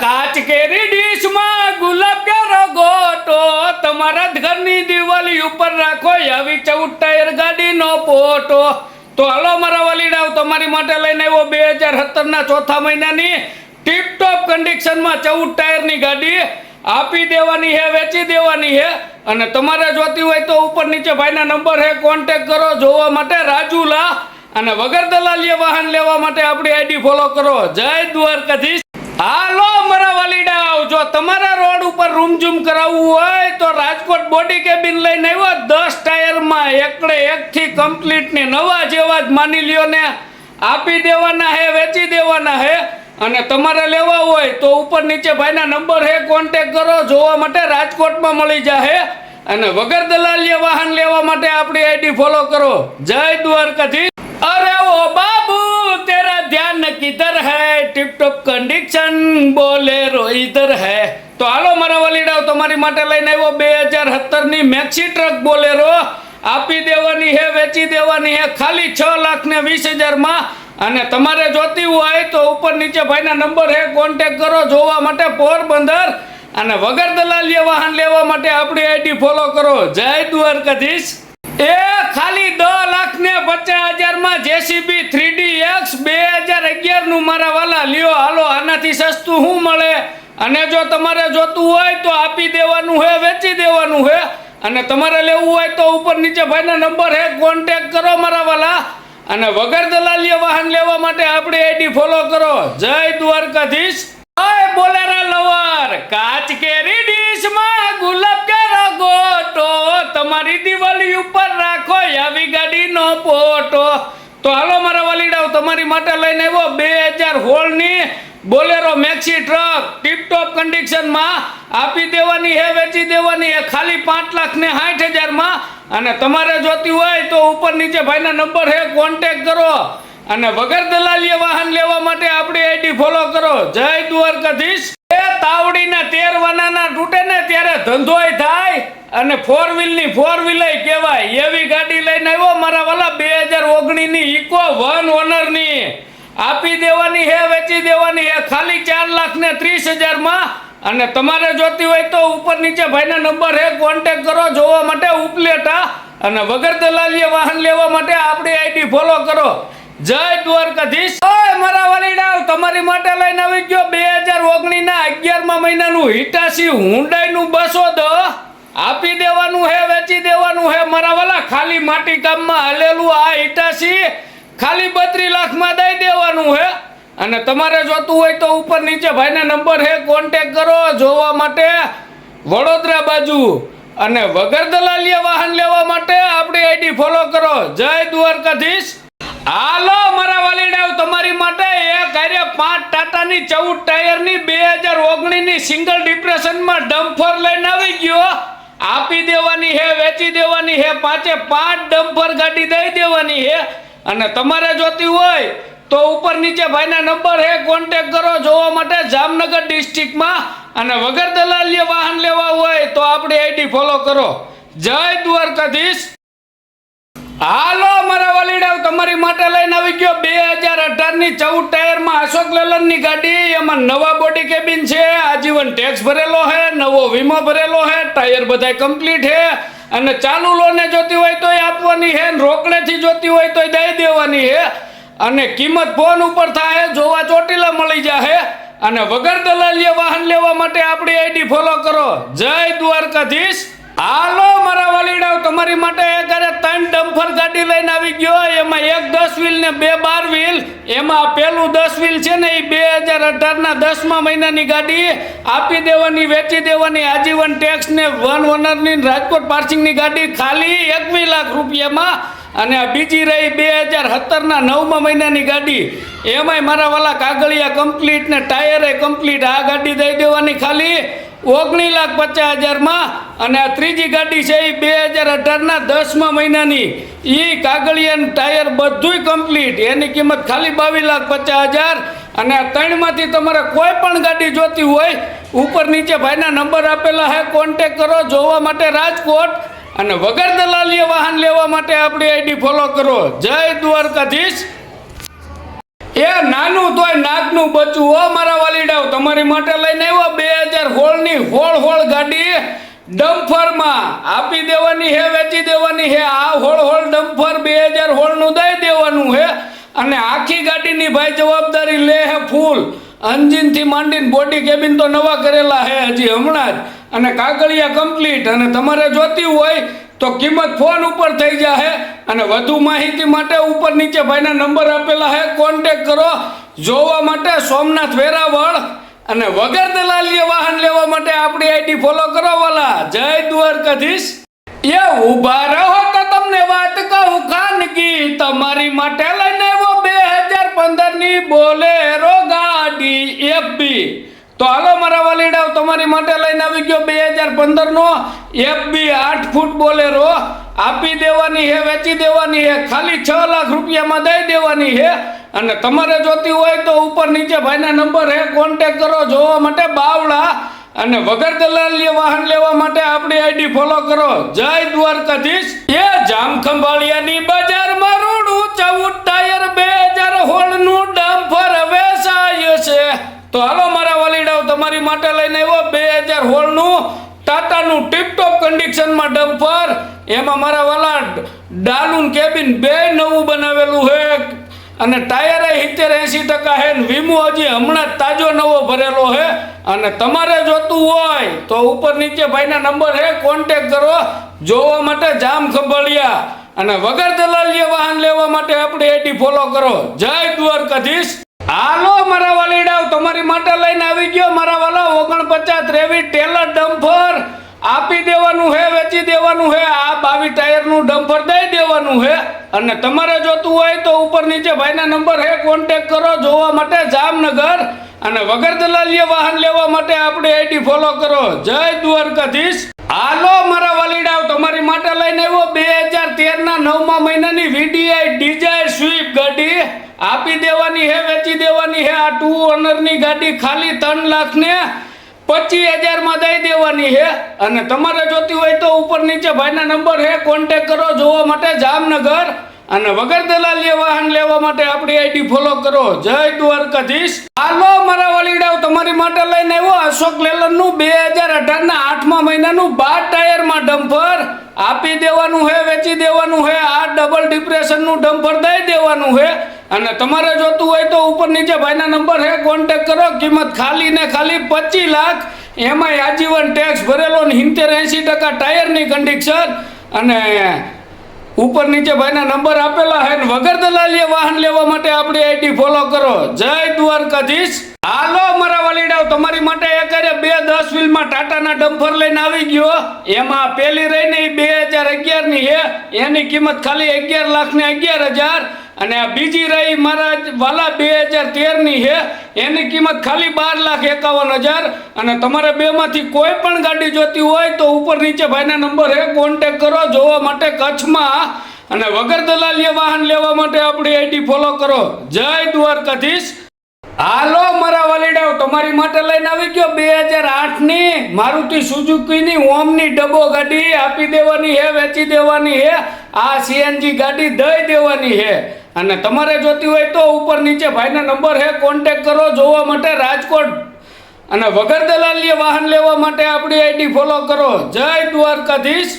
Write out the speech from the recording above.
કાચ કેરી ડીશમાં ગુલાબ કેરો ગોટો તમારા જ ઘરની દિવાળી ઉપર રાખો આવી 14 ટાયર ગાડીનો ફોટો। તો હાલો મારા વાલીડાઓ તમારી માટે લઈને આવ્યો 2017 ના ચોથા મહિનાની ટીપટોપ કન્ડિશનમાં 14 ટાયરની ગાડી આપી દેવાની હે, વેચી દેવાની હે। અને તમારે જોતી હોય તો ઉપર નીચે ભાઈના નંબર હે, કોન્ટેક્ટ કરો જોવા માટે રાજુલા। અને વગર દલાલીએ વાહન લેવા માટે આપણી આઈડી ફોલો કરો। જય દ્વારકાધીશ। હાલો મારા વાલીડાઓ, જો તમારા રોડ ઉપર રૂમઝૂમ કરાવવું હોય તો રાજકોટ બોડી કેબિન લઈને આવ્યો 10 ટાયરમાં એકડે એકથી કમ્પ્લીટ ને નવા જેવા જ માની લ્યો ને આપી દેવાના હે, વેચી દેવાના હે। અને તમારે લેવા હોય તો ઉપર નીચે ભાઈના નંબર હે, કોન્ટેક્ટ કરો જોવા માટે રાજકોટમાં મળી જાહે। અને વગર દલાલીએ વાહન લેવા માટે આપણી આઈડી ફોલો કરો। જય દ્વારકાધીશ। अरे ओ बाबू तेरा ध्यान किधर है, टिप टॉप कंडीशन बोलेरो इधर है। तो हालो मारा वालीडाओ તમારી માટે લઈને આવ્યો 2017 ની મેક્સી ટ્રક બોલેરો આપી દેવાની હે, વેચી દેવાની હે ખાલી 6,20,000 માં। અને તમારે જોતી હોય તો ઉપર નીચે ભાઈના નંબર હે, કોન્ટેક્ટ કરો જોવા માટે પોરબંદર। અને વગર દલાલીએ વાહન લેવા માટે આપણી આઈડી ફોલો કરો। જય દ્વારકાધીશ। એ ખાલી 10,50,000 માં જેસીબી 3DX 2011 નું મારા વાલા લ્યો। હાલો આનાથી સસ્તું શું મળે? અને જો તમારે જોતું હોય તો આપી દેવાનું હે, વેચી દેવાનું હે। અને તમારે લેવું હોય તો ઉપર નીચે ભાઈના નંબર હે, કોન્ટેક્ટ કરો મારા વાલા। અને વગર દલાલીએ વાહન લેવા માટે આપણી આઈડી ફોલો કરો। જય દ્વારકાધીશ। ઓય બોલેરા લવર, કાચ કેરી ડીશમાં ગુલાબ કેરો ગોટો તમારી દિવાળી ઉપર રાખો આવી ગાડીનો ફોટો। તો હાલો મારા વાલીડાઓ તમારી માટે લઈને આવ્યો 2016 ની બોલેરો મેક્સી ટ્રક ટીપટોપ કન્ડિશનમાં આપી દેવાની હે, વેચી દેવાની હે ખાલી 5,60,000 માં। અને તમારે જોતી હોય તો ઉપર નીચે ભાઈના નંબર હે, કોન્ટેક્ટ કરો। અને વગર દલાલીએ વાહન લેવા માટે આપણી આઈડી ફોલો કરો। જય દ્વારકાધીશ। એ તાવડીના 13 વાનાના તૂટે ને ત્યારે ધંધોય થાય અને 4 વ્હીલની 4 વ્હીલય કહેવાય એવી ગાડી લઈને આવ્યો મારા વાલા 2019 ની ઇકો 1 ઓનરની આપી દેવાની હે, વેચી દેવાની હે ખાલી 4,30,000 માં। અને તમારે જોતી હોય તો ઉપર નીચે ભાઈના નંબર હે, કોન્ટેક્ટ કરો જોવા માટે ઉપલેટા। અને વગર દલાલીએ વાહન લેવા માટે આપણી આઈડી ફોલો કરો। જય દ્વારકાધીશ। ઓય મારા વાલીડાઓ તમારી માટે લઈને આવી ગયો 2019 ના 11મા મહિનાનું હિટાચી હુન્ડાઈ નું 210 આપી દેવાનું હે, વેચી દેવાનું હે મારા વાલા ખાલી માટી કામમાં હાલેલું આ હિટાચી ખાલી 32 લાખ માં દઈ દેવાનું હે। અને તમારે જોતું હોય તો ઉપર નીચે ભાઈના નંબર હે, કોન્ટેક્ટ કરો જોવા માટે વડોદરા બાજુ। અને વગર દલાલીએ વાહન લેવા માટે આપણી આઈડી ફોલો કરો। જય દ્વારકાધીશ। હાલો મારા વાલીડાઓ તમારી માટે એક હારે 5 ટાટાની 14 ટાયરની 2019 ની સિંગલ ડિપ્રેશનમાં ડમ્પર લઈને આવી ગયો આપી દેવાની હે, વેચી દેવાની હે 5 ડમ્પર ગાડી દઈ દેવાની હે। અને તમારે જોતી હોય તો ઉપર નીચે ભાઈના નંબર હે, કોન્ટેક્ટ કરો જોવા માટે જામનગર ડિસ્ટ્રિક્ટમાં। અને વગર દલાલીએ વાહન લેવા હોય તો આપણી આઈડી ફોલો કરો। જય દ્વારકાધીશ। હાલો મારા વાલીડાઓ તમારી માટે લઈને આવી ગયો 2018 ની 14 ટાયરમાં અશોક લેલનની ગાડી। એમાં નવા બોડી કેબિન છે, આજીવન ટેક્સ ભરેલો હે, નવો વીમો ભરેલો હે, ટાયર બધાય કમ્પ્લીટ હે। અને ચાલુ લોને જોતી હોય તોય આપવાની હે, રોકડેથી જોતી હોય તોય દઈ દેવાની હે। અને કિંમત ફોન ઉપર થાય જોવા ચોટીલા મળી જાહે। અને વગર દલાલીએ વાહન લેવા માટે આપણી આઈડી ફોલો કરો। જય દ્વારકાધીશ। હાલો મારા વાલીડાઓ તમારી માટે એક હારે 3 ડમ્પર ગાડી લઈને આવી ગયો। એમાં એક 10 વ્હીલ ને 2 12 વ્હીલ। એમાં પેલું 10 વ્હીલ છે ને એ 2018 ના 10મા મહિનાની ગાડી આપી દેવાની, વેચી દેવાની આજીવન ટેક્સ ને 1 ઓનરની રાજકોટ પાર્સિંગની ગાડી ખાલી 21 લાખ રૂપિયામાં। અને આ બીજી રહી 2017 ના 9મા મહિનાની ગાડી, એમાંય મારા વાલા કાગળિયા કમ્પ્લીટ ને ટાયરે કમ્પ્લીટ। આ ગાડી દઈ દેવાની ખાલી 19,50,000 માં। અને આ ત્રીજી ગાડી છે એ 2018 ના 10મા મહિનાની, એ કાગળિયા ટાયર બધુંય કમ્પ્લીટ, એની કિંમત ખાલી 22,50,000। અને આ 3માંથી તમારે કોઈ પણ ગાડી જોતી હોય ઉપર નીચે ભાઈના નંબર આપેલા હે, કોન્ટેક્ટ કરો જોવા માટે રાજકોટ। અને વગર દલાલીએ વાહન લેવા માટે આપણી આઈડી ફોલો કરો। જય દ્વારકાધીશ। એ નાનું તોય નાકનું બચ્ચું હો મારા વાલીડાઓ, તમારી માટે લઈને આવ્યો 2016 ની હોળ ગાડી ડમ્ફરમાં આપી દેવાની હે, વેચી દેવાની હે। આ હોળ ડમ્ફર 2016 નું દઈ દેવાનું હે અને આખી ગાડીની ભાઈ જવાબદારી લે હે ફૂલ। એન્જિન થી માંડીને બોડી કેબિન તો નવા કરેલા હે હજી હમણાં જ, અને કાગળિયા કમ્પ્લીટ। અને તમારે જોતી હોય તો કિંમત ફોન ઉપર થઈ જાહે, અને વધુ માહિતી માટે ઉપર નીચે ભાઈના નંબર આપેલા હે, કોન્ટેક કરો। જોવા માટે સોમનાથ વેરાવળ, અને વગર દલાલીએ વાહન લેવા માટે આપણી આઈડી ફોલો કરો વાલા। જય દ્વારકાધીશ। એ ઊભા રહો તો તમને વાત કહું ખાનગી, તમારી માટે લઈને આવ્યો 2015 ની બોલેરો ગાડી એફબી। તો હાલો મારા વાલીડાઓ, તમારી માટે લઈને આવી ગયો 2015 નો એફબી 8 ફૂટ બોલેરો। આપી દેવાની હે, વેચી દેવાની હે, ખાલી 6 લાખ રૂપિયામાં દઈ દેવાની હે। અને તમારે જોતી હોય તો ઉપર નીચે ભાઈના નંબર હે, કોન્ટેક કરો। જોવા માટે બાવળા અને વગર દલાલીએ વાહન લેવા માટે આપણી આઈડી ફોલો કરો। જય દ્વારકાધીશ। એ જામખંભાળિયાની બજારમાં રોડું 14 ટાયર 2016 નું ડમ્ફર વેચાય છે। તો હાલો મારા વાલીડાઓ, તમારી માટે લઈને આવ્યો 2016 નું ટાટાનું ટીપટોપ કન્ડિશનમાં ડમ્ફર। એમાં મારા વાલા ડાલુન કેબિન બે નવું બનાવેલું છે, અને ટાયર 70-80% હે, વીમો હજી હમણાં જ તાજો નવો ભરેલો છે। અને તમારે જોતું હોય તો ઉપર નીચે ભાઈના નંબર છે, કોન્ટેક કરો। જોવા માટે જામખંભાળિયા અને વગર દલાલીએ વાહન લેવા માટે આપણી આઈડી ફોલો કરો। જય દ્વારકાધીશ। હાલો મારા વાલીડાઓ, તમારી માટે લઈને આવી ગયો મારા વાલા 49 રેવી ટેલર ડમ્ફર। આપી દેવાનું હે, વેચી દેવાનું હે। આ 22 ટાયરનું ડમ્ફર દઈ દેવાનું હે, અને તમારે જોતું હોય તો ઉપર નીચે ભાઈના નંબર હે, કોન્ટેક કરો। જોવા માટે જામનગર, અને વગર દલાલીએ વાહન લેવા માટે આપણી આઈડી ફોલો કરો। જય દ્વારકાધીશ। હાલો મારા વાલીડાઓ, તમારી માટે લઈને આવ્યો 2013 ના 9મા મહિનાની વીડીઆઈ ડિઝાયર સ્વીપ ગાડી। આપી દેવાની હે, વેચી દેવાની હે। આ 2 ઓનરની ગાડી ખાલી 3,25,000 માં દઈ દેવાની હે, અને તમારે જોતી હોય તો ઉપર નીચે ભાઈના નંબર હે, કોન્ટેક કરો। જોવા માટે જામનગર, અને વગર દલાલીએ વાહન લેવા માટે આપણી આઈડી ફોલો કરો। જય દ્વારકાધીશ। હાલો મારા વાલીડાઓ, તમારી માટે લઈને આવ્યો અશોક લેલનનું 2018 ના 8મા મહિનાનું 12 ટાયરમાં ડમ્ફર। આપી દેવાનું હે, વેચી દેવાનું હે। આ ડબલ ડિપ્રેશનનું ડમ્ફર દઈ દેવાનું હે, અને તમારે જોતું હોય તો ઉપર નીચે ભાઈના નંબર હે, કોન્ટેક કરો। કિંમત ખાલી ને ખાલી 25 લાખ, એમાંય આજીવન ટેક્સ ભરેલો ને 70-80% ટાયરની કન્ડિશન, અને ઉપર નીચે ભાઈના નંબર આપેલા હે, વગર દલાલીએ વાહન લેવા માટે આપણી આઈડી ફોલો કરો। જય દ્વારકાધીશ। હાલો મારા વાલીડાઓ, તમારી માટે એક 2 10 વ્હીલમાં ટાટાના ડમ્ફર લઈને આવી ગયો। એમાં પેલી રહીને 2011 ની હે, એની કિંમત ખાલી 11,11,000, અને આ બીજી રહી મારા વાલા 2013 ની હે, એની કિંમત ખાલી 12,51,000। અને તમારે બેમાંથી કોઈ પણ ગાડી જોતી હોય તો ઉપર નીચે ભાઈના નંબર હે, કોન્ટેક કરો। જોવા માટે કચ્છમાં, અને વગર દલાલીએ વાહન લેવા માટે આપણી આઈડી ફોલો કરો। જય દ્વારકાધીશ। હાલો મારા વાલીડાઓ, તમારી માટે લઈને આવી ગયો 2008 ની મારુતિ સુઝુકીની ઓમની ડબ્બો ગાડી। આપી દેવાની હે, વેચી દેવાની હે। આ સીએનજી ગાડી દઈ દેવાની હે, અને તમારે જોતી હોય તો ઉપર નીચે ભાઈના નંબર હે, કોન્ટેક કરો। જોવા માટે રાજકોટ, અને વગર દલાલીએ વાહન લેવા માટે આપણી આઈડી ફોલો કરો। જય દ્વારકાધીશ।